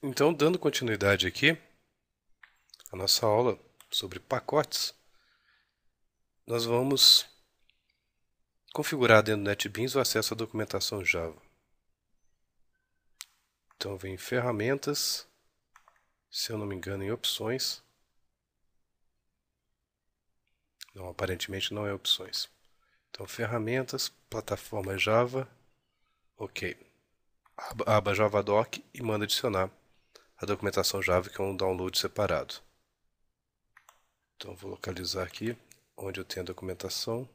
Então, dando continuidade aqui à nossa aula sobre pacotes, nós vamos configurar dentro do NetBeans o acesso à documentação Java. Então, vem em ferramentas, se eu não me engano, em opções. Não, aparentemente não é opções. Então, ferramentas, plataforma Java, ok. Aba JavaDoc e manda adicionar a documentação Java, que é um download separado. Então, vou localizar aqui onde eu tenho a documentação.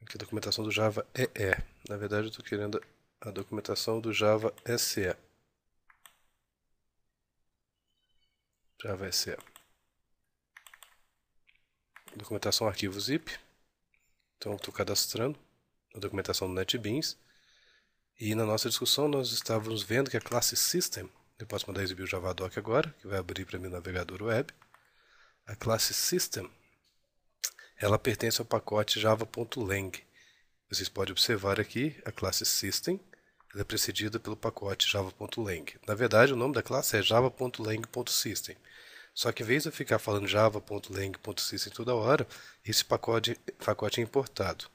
Aqui a documentação do Java EE. Na verdade, eu estou querendo a documentação do Java SE. Java SE. Documentação arquivo zip. Então, estou cadastrando a documentação do NetBeans. E na nossa discussão, nós estávamos vendo que a classe System, eu posso mandar exibir o JavaDoc agora, que vai abrir para mim o navegador web. A classe System, ela pertence ao pacote java.lang. Vocês podem observar aqui a classe System, ela é precedida pelo pacote java.lang. Na verdade, o nome da classe é java.lang.system. Só que em vez de eu ficar falando java.lang.system toda hora, esse pacote é importado.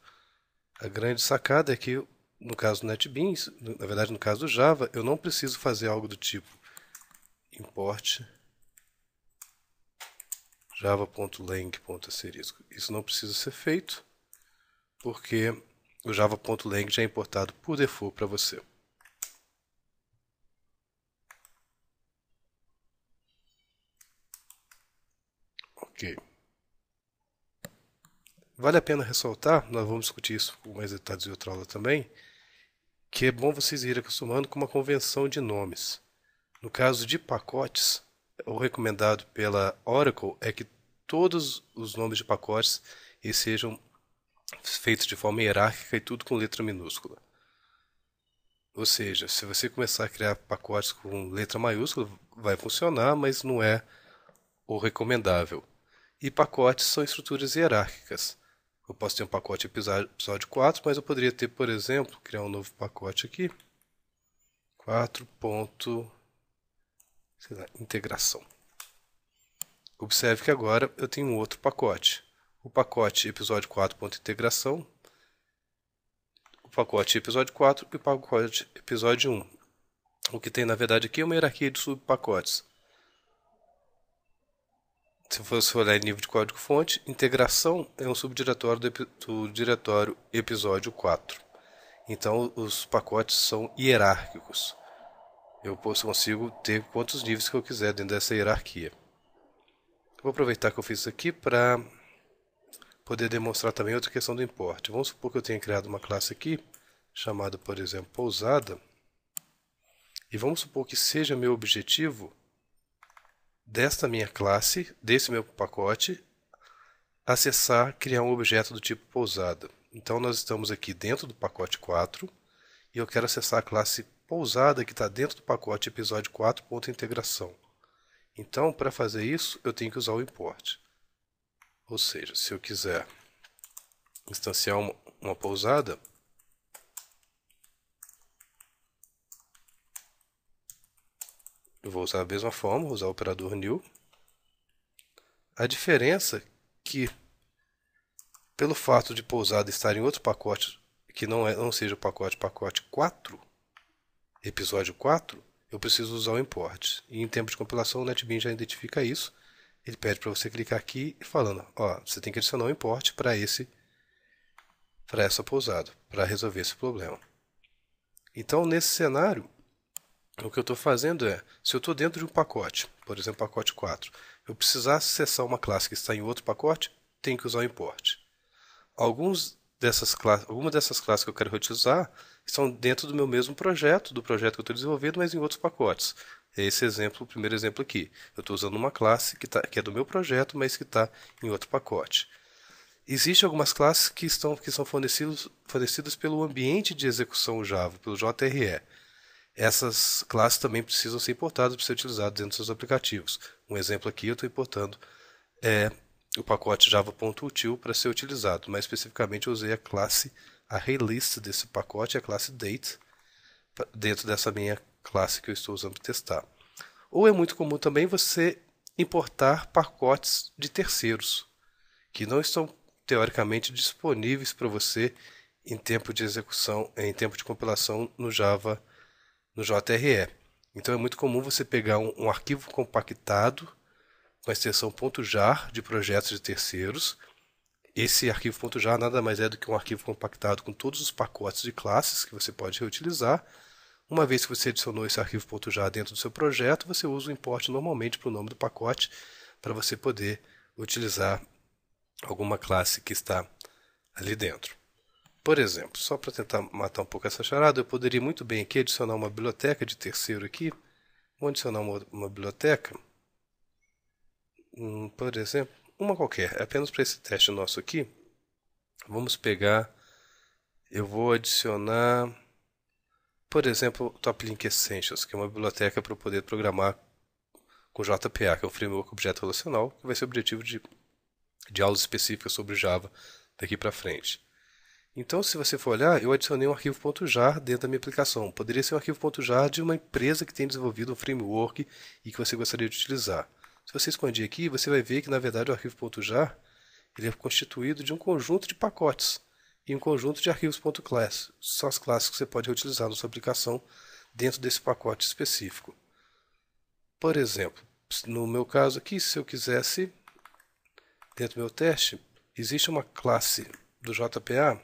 A grande sacada é que, no caso do NetBeans, na verdade no caso do Java, eu não preciso fazer algo do tipo import java.lang.asterisco. Isso não precisa ser feito, porque o java.lang já é importado por default para você. Ok. Vale a pena ressaltar, nós vamos discutir isso com mais detalhes em outra aula também, que é bom vocês irem acostumando com uma convenção de nomes. No caso de pacotes, o recomendado pela Oracle é que todos os nomes de pacotes eles sejam feitos de forma hierárquica e tudo com letra minúscula. Ou seja, se você começar a criar pacotes com letra maiúscula, vai funcionar, mas não é o recomendável. E pacotes são estruturas hierárquicas. Eu posso ter um pacote episódio 4, mas eu poderia ter, por exemplo, criar um novo pacote aqui. 4. Integração. Observe que agora eu tenho um outro pacote. O pacote episódio 4.integração, o pacote episódio 4 e o pacote episódio 1. O que tem na verdade aqui é uma hierarquia de subpacotes. Se você olhar em nível de código-fonte, integração é um subdiretório do diretório episódio 4. Então os pacotes são hierárquicos. Eu consigo ter quantos níveis que eu quiser dentro dessa hierarquia. Vou aproveitar que eu fiz isso aqui para poder demonstrar também outra questão do import. Vamos supor que eu tenha criado uma classe aqui, chamada, por exemplo, pousada. E vamos supor que seja meu objetivo desta minha classe, desse meu pacote, acessar, criar um objeto do tipo pousada. Então nós estamos aqui dentro do pacote 4 e eu quero acessar a classe pousada que está dentro do pacote episódio 4.integração. Então, para fazer isso, eu tenho que usar o import. Ou seja, se eu quiser instanciar uma pousada, eu vou usar a mesma forma, vou usar o operador new. A diferença é que, pelo fato de pousada estar em outro pacote, que não seja o pacote 4, episódio 4, eu preciso usar o import. E em tempo de compilação o NetBeans já identifica isso. Ele pede para você clicar aqui e falando, ó, você tem que adicionar um import para essa pousada, para resolver esse problema. Então, nesse cenário, o que eu estou fazendo é, se eu estou dentro de um pacote, por exemplo, pacote 4, eu precisar acessar uma classe que está em outro pacote, tenho que usar o import. Algumas dessas classes que eu quero reutilizar estão dentro do meu mesmo projeto, do projeto que eu estou desenvolvendo, mas em outros pacotes. É esse exemplo, o primeiro exemplo aqui. Eu estou usando uma classe que é do meu projeto, mas que está em outro pacote. Existem algumas classes que são fornecidas pelo ambiente de execução Java, pelo JRE. essas classes também precisam ser importadas para ser utilizadas dentro dos seus aplicativos. Um exemplo aqui eu estou importando o pacote java.util para ser utilizado, mas especificamente eu usei a classe ArrayList desse pacote, a classe date, dentro dessa minha classe que eu estou usando para testar. Ou é muito comum também você importar pacotes de terceiros, que não estão teoricamente disponíveis para você em tempo de execução, em tempo de compilação no Java, no JRE. Então é muito comum você pegar um arquivo compactado com a extensão .jar de projetos de terceiros. Esse arquivo .jar nada mais é do que um arquivo compactado com todos os pacotes de classes que você pode reutilizar. Uma vez que você adicionou esse arquivo .jar dentro do seu projeto, você usa o import normalmente para o nome do pacote para você poder utilizar alguma classe que está ali dentro. Por exemplo, só para tentar matar um pouco essa charada, eu poderia muito bem aqui adicionar uma biblioteca de terceiro aqui. Vou adicionar uma biblioteca, por exemplo, uma qualquer, apenas para esse teste nosso aqui. Vamos pegar, eu vou adicionar, por exemplo, o TopLink Essentials, que é uma biblioteca para eu poder programar com JPA, que é um framework objeto relacional, que vai ser o objetivo de aulas específicas sobre Java daqui para frente. Então, se você for olhar, eu adicionei um arquivo .jar dentro da minha aplicação. Poderia ser um arquivo .jar de uma empresa que tem desenvolvido um framework e que você gostaria de utilizar. Se você expandir aqui, você vai ver que, na verdade, o arquivo .jar ele é constituído de um conjunto de pacotes e um conjunto de arquivos .class. São as classes que você pode reutilizar na sua aplicação dentro desse pacote específico. Por exemplo, no meu caso aqui, se eu quisesse, dentro do meu teste, existe uma classe do JPA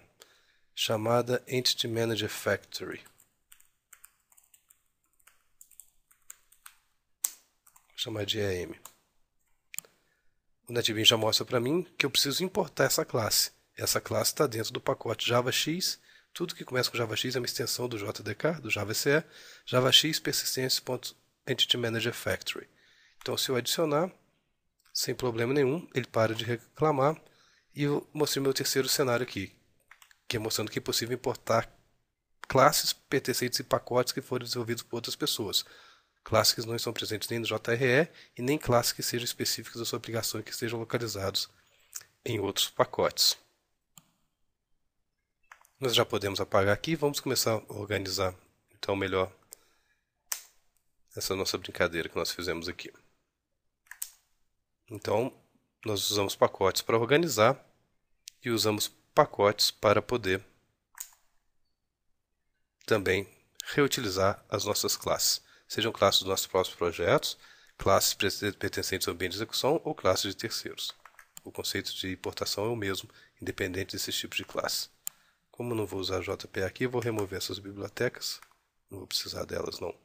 chamada Entity Manager Factory. Vou chamar de EM. O NetBeans já mostra para mim que eu preciso importar essa classe. Essa classe está dentro do pacote JavaX. Tudo que começa com JavaX é uma extensão do JDK, do JavaSE, JavaX persistence.entity manager factory. Então, se eu adicionar, sem problema nenhum, ele para de reclamar e eu mostrei meu terceiro cenário aqui, que é mostrando que é possível importar classes pertencentes e pacotes que foram desenvolvidos por outras pessoas. Classes que não estão presentes nem no JRE e nem classes que sejam específicas da sua aplicação e que estejam localizados em outros pacotes. Nós já podemos apagar aqui e vamos começar a organizar então melhor essa nossa brincadeira que nós fizemos aqui. Então, nós usamos pacotes para organizar e usamos pacotes para poder também reutilizar as nossas classes. Sejam classes dos nossos próprios projetos, classes pertencentes ao ambiente de execução ou classes de terceiros. O conceito de importação é o mesmo, independente desses tipos de classe. Como eu não vou usar JPA aqui, eu vou remover essas bibliotecas. Não vou precisar delas, não.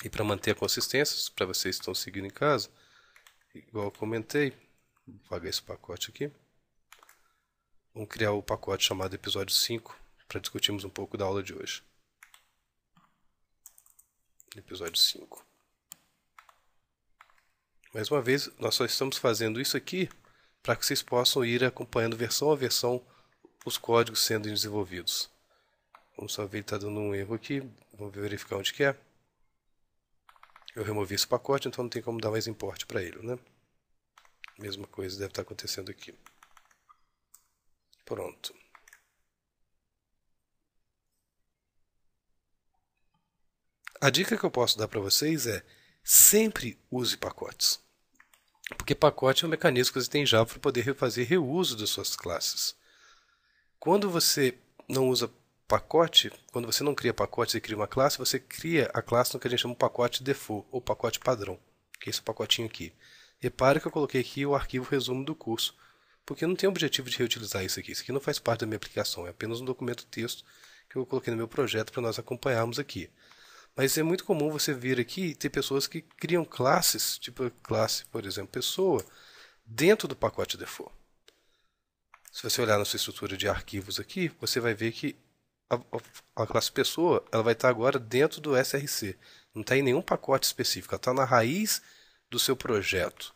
E para manter a consistência, para vocês que estão seguindo em casa, igual eu comentei, vou apagar esse pacote aqui. Vamos criar o pacote chamado episódio 5 para discutirmos um pouco da aula de hoje. Episódio 5. Mais uma vez, nós só estamos fazendo isso aqui para que vocês possam ir acompanhando versão a versão os códigos sendo desenvolvidos. Vamos só ver, ele está dando um erro aqui. Vamos verificar onde que é. Eu removi esse pacote, então não tem como dar mais import para ele, né? Mesma coisa deve estar acontecendo aqui. Pronto. A dica que eu posso dar para vocês é sempre use pacotes. Porque pacote é um mecanismo que você tem em Java para poder fazer reuso das suas classes. Quando você não usa pacote, quando você não cria pacote e cria uma classe, você cria a classe no que a gente chama de pacote default ou pacote padrão, que é esse pacotinho aqui. Repare que eu coloquei aqui o arquivo resumo do curso, porque eu não tenho objetivo de reutilizar isso aqui. Isso aqui não faz parte da minha aplicação, é apenas um documento texto que eu coloquei no meu projeto para nós acompanharmos aqui. Mas é muito comum você vir aqui e ter pessoas que criam classes, tipo classe, por exemplo, pessoa, dentro do pacote default. Se você olhar na sua estrutura de arquivos aqui, você vai ver que a classe pessoa ela vai estar agora dentro do SRC. Não está em nenhum pacote específico, ela está na raiz do seu projeto.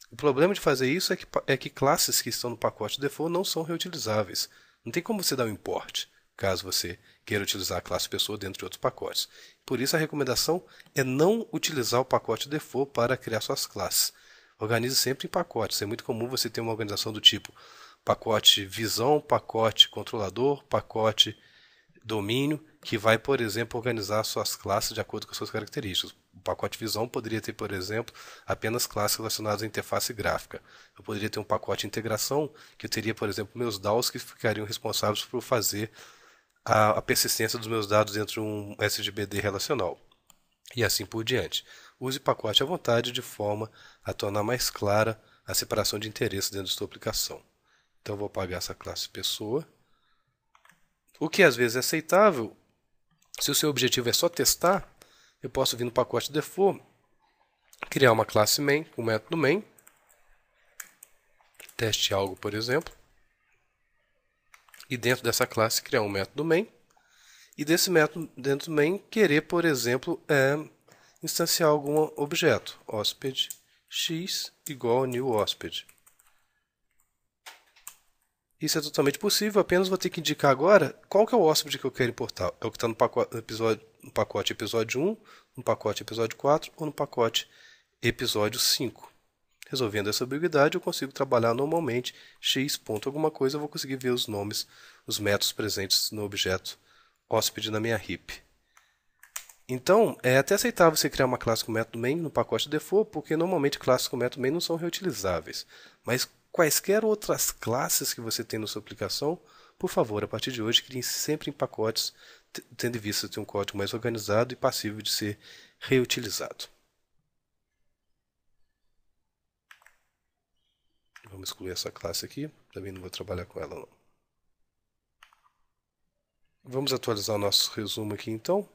O problema de fazer isso é que classes que estão no pacote default não são reutilizáveis. Não tem como você dar um import, caso você queira utilizar a classe pessoa dentro de outros pacotes. Por isso a recomendação é não utilizar o pacote default para criar suas classes. Organize sempre em pacotes. É muito comum você ter uma organização do tipo pacote visão, pacote controlador, pacote domínio, que vai, por exemplo, organizar suas classes de acordo com as suas características. O pacote visão poderia ter, por exemplo, apenas classes relacionadas à interface gráfica. Eu poderia ter um pacote integração que eu teria, por exemplo, meus DAOs que ficariam responsáveis por fazer a persistência dos meus dados dentro de um SGBD relacional. E assim por diante. Use pacote à vontade de forma a tornar mais clara a separação de interesses dentro de sua aplicação. Então eu vou apagar essa classe pessoa. O que às vezes é aceitável, se o seu objetivo é só testar, eu posso vir no pacote default, criar uma classe main, com o método main, teste algo, por exemplo, e dentro dessa classe criar um método main, e desse método dentro do main querer, por exemplo, instanciar algum objeto, hóspede x igual a new hóspede. Isso é totalmente possível, apenas vou ter que indicar agora qual que é o hóspede que eu quero importar. É o que está no pacote episódio 1, no pacote episódio 4 ou no pacote episódio 5. Resolvendo essa ambiguidade, eu consigo trabalhar normalmente x ponto alguma coisa, eu vou conseguir ver os nomes, os métodos presentes no objeto hóspede na minha heap. Então, é até aceitável você criar uma classe com método main no pacote default, porque normalmente classes com método main não são reutilizáveis. Mas quaisquer outras classes que você tem na sua aplicação, por favor, a partir de hoje, criem sempre em pacotes, tendo em vista ter um código mais organizado e passível de ser reutilizado. Vamos excluir essa classe aqui, também não vou trabalhar com ela não. Vamos atualizar o nosso resumo aqui então.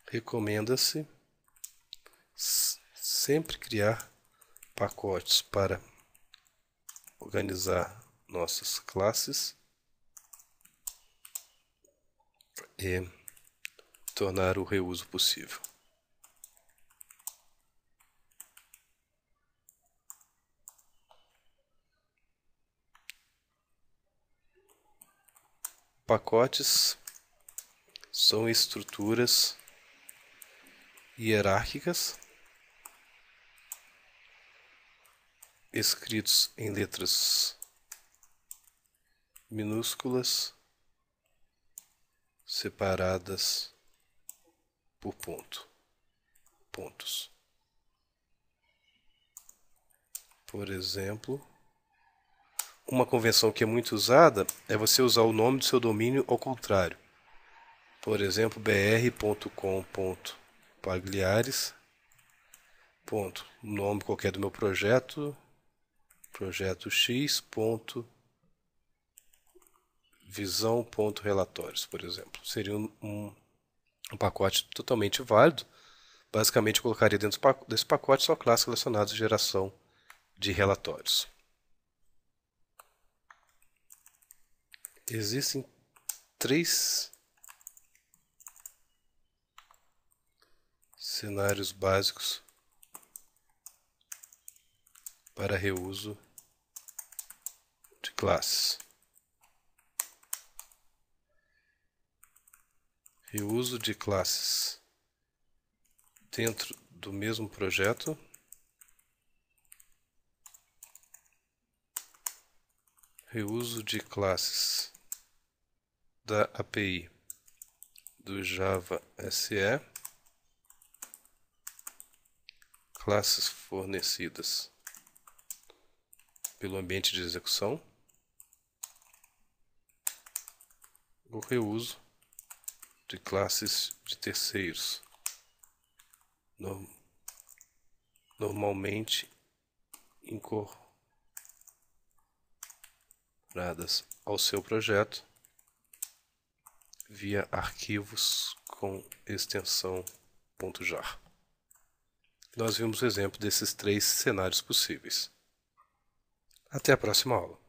Recomenda-se sempre criar pacotes para organizar nossas classes e tornar o reuso possível. Pacotes são estruturas hierárquicas escritos em letras minúsculas separadas por pontos. Por exemplo, uma convenção que é muito usada é você usar o nome do seu domínio ao contrário. Por exemplo, br.com.pagliares, nome qualquer do meu projeto, projeto x.visão.relatórios, por exemplo. Seria um pacote totalmente válido. Basicamente, eu colocaria dentro desse pacote só classes relacionadas à geração de relatórios. Existem 3 cenários básicos para reuso de classes. Reuso de classes dentro do mesmo projeto. Reuso de classes da API do Java SE. Classes fornecidas pelo ambiente de execução. O reuso de classes de terceiros, normalmente incorporadas ao seu projeto via arquivos com extensão .jar. Nós vimos o exemplo desses 3 cenários possíveis. Até a próxima aula.